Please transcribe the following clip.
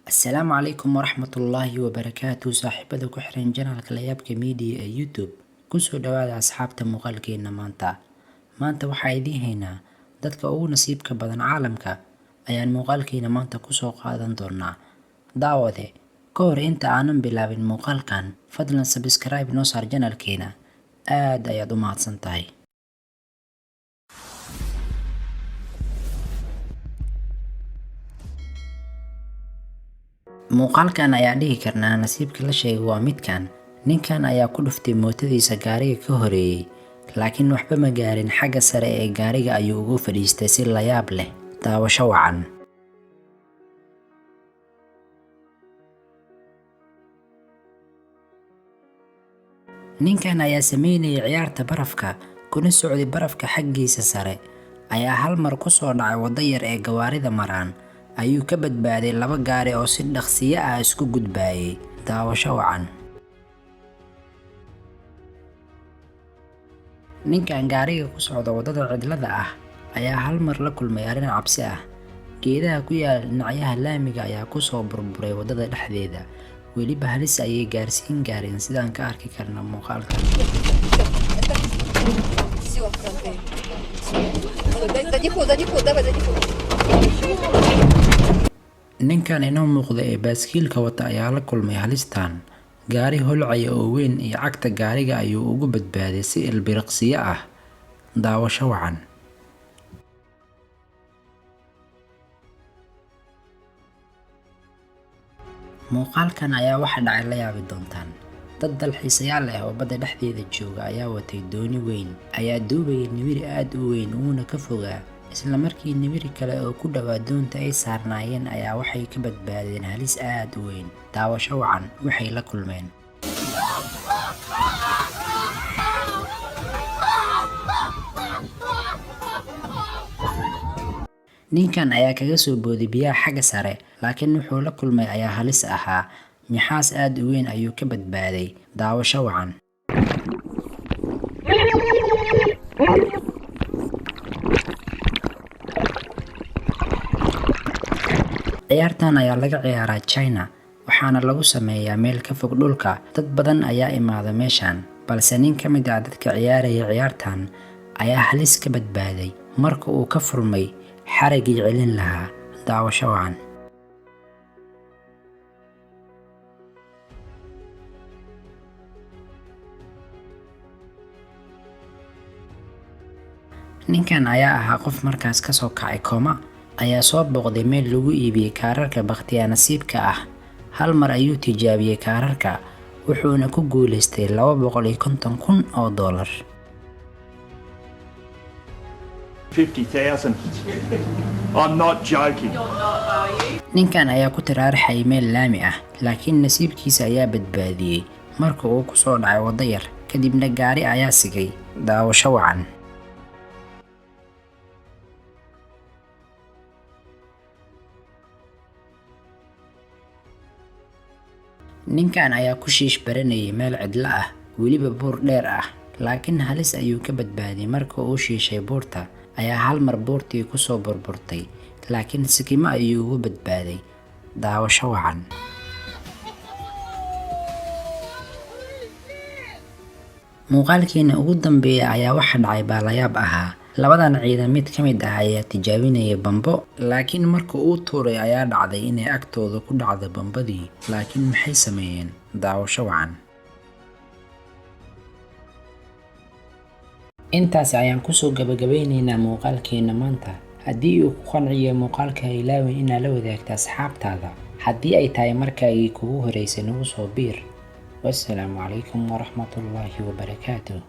السلام عليكم ورحمة الله وبركاته. صاحبada ku xiran janaalka layaabka media ee YouTube kusoo dhawaada asxaabta muuqaalkeena maanta waxaa idiin haynaa dadka ugu nasiibka badan caalamka ayaan muuqaalkeena maanta kusoo qaadan doonaa. daawade ka hor inta aanan bilaabin muuqaalkan fadlan subscribe noo saar janaalkeena, aad ayaad u mahadsan tahay. muuqaalkan ayaa dhihi karnaa nasiibka la sheegay waa midkan. ninkan ayaa ku dhuftay mootadiisa gaariga ka horeeyay, laakiin waxba ma gaarin. xagga sare ee gaariga ayuu ugu fadhiistay si la yaab leh. daawasho wacan. ninkan ayaa sameynayay ciyaarta barafka, kuna socday barafka xaggiisa sare ayaa hal mar ku soo dhacay waddo yar ee gawaarida maraan. ayuu ka badbaaday laba gaari oo si dhaqsiyo ah isku gudbayay. daawasho wacan. ninkan gaariga ku socda waddada cidlada ah ayaa hal mar la kulmay arrin cabsi ah. geedaha ku yaala dhinacyaha laamiga ayaa ku soo burburay waddada dhexdeeda. weliba halis ayay gaarsiin gaareen sidaan ka arki karna muuqaalka. ninkan inoo muuqda ee baaskiilka wata ayaa la kulmay halistan. gaari holcaya oo weyn iyo cagta gaariga ayuu ugu badbaaday si ilbiriqsiyo ah. daawasho wacan. muuqaalkan ayaa waxa dhacay la yaabi doontaan. dad dalxiisayaal ah oo badda dhexdeeda jooga ayaa watay dooni weyn, ayaa duubayay nibiri aad u weyn uuna ka fogaa. isla markii nibiri kale oo ku dhawaa doonta ay saarnaayeen ayaa waxay ka badbaadeen halis aad u weyn. daawasho wacan waxay la kulmeen. ninkan ayaa kaga soo booday biyaha xagga sare, laakiin wuxuu la kulmay ayaa halis ahaa. mixaas aad u weyn ayuu ka badbaaday. daawasho wacan. ciyaartan ayaa laga ciyaaraa China, waxaana lagu sameeyaa meel ka fog dhulka. dad badan ayaa imaada meeshan, balse nin ka mid ah dadka ciyaaraya ciyaartan ayaa halis ka badbaaday marka uu ka furmay xarigii celin lahaa. daawasho wacan. ninkan ayaa ahaa qof markaas ka soo kacay kooma, ayaa soo booqday meel lagu iibiyey kaararka bakhtiyaa nasiibka ah. hal mar ayuu tijaabiyey kaararka, wuxuuna ku guulaystay $250,000 oo dollar. 50,000. I'm not joking. ninkan ayaa ku tiraarixay meel laami ah, laakiin nasiibkiisa ayaa badbaadiyey marka uu ku soo dhacay waddo yar, kadibna gaari ayaa sigay. daawasho wacan. ninkan ayaa ku shiish baranayay meel cidlo ah, weliba buur dheer ah, laakiin halis ayuu ka badbaaday. marka uu shiishay buurta ayaa hal mar buurtii ku soo burburtay, laakiin sikimo ayuu ugu badbaaday. daawasho wacan. muuqaalkeena ugu dambeeya ayaa waxa dhacay baa la yaab ahaa. labadan ciidan mid ka mid ah ayaa tijaabinaya bambo, laakiin marka uu tuuray ayaa dhacday inay agtooda ku dhacdo bambadii. laakiin maxay sameeyeen? daawasho wacan. intaas ayaan kusoo gabagabeynaynaa muuqaalkeena maanta. haddii uu ku qanciyo muuqaalka ha ilaawin inaad la wadaagto asxaabtaada. haddii ay tahay markaagii kugu horeysay nagu soo biir. wassalaamu calaykum waraxmatullaahi wabarakaatuh.